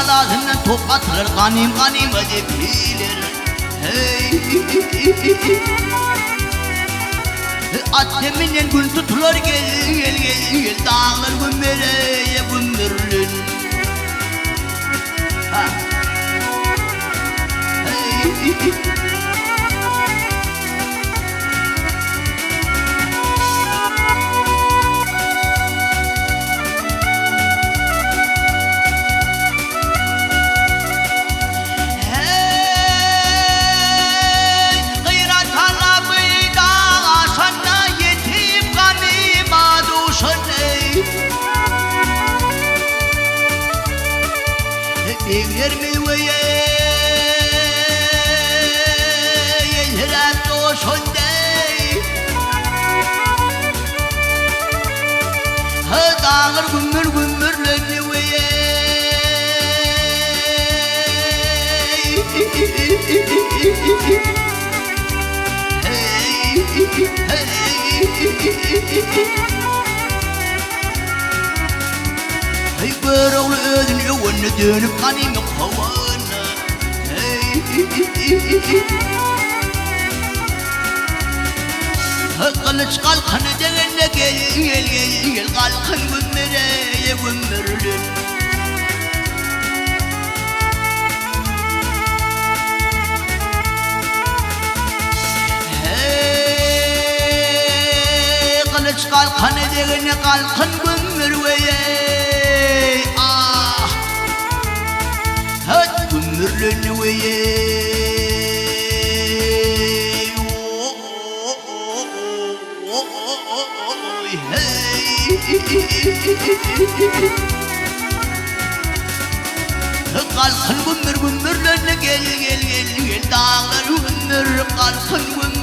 Ağzından top atılır, kanim kanim acı bilir. Atteminen gün tutulur, gel gel gel gel, dağlar gümereye gümerlin. Evler mi veye yeğler doşondey ha dağlar gümbür gümbürlerini veye hey bırak ödün yuvunu dönüp kanımı kovana. Kılıç kalkanı degene gel gel gel gel, kalkan gümereye gümerlin. Kılıç kalkanı degene kalkan gümereye. Gümbürlün veye kalkın gümbür gümbürlün, gel gel gel gel, dağlar gümbür, kalkın gümbür.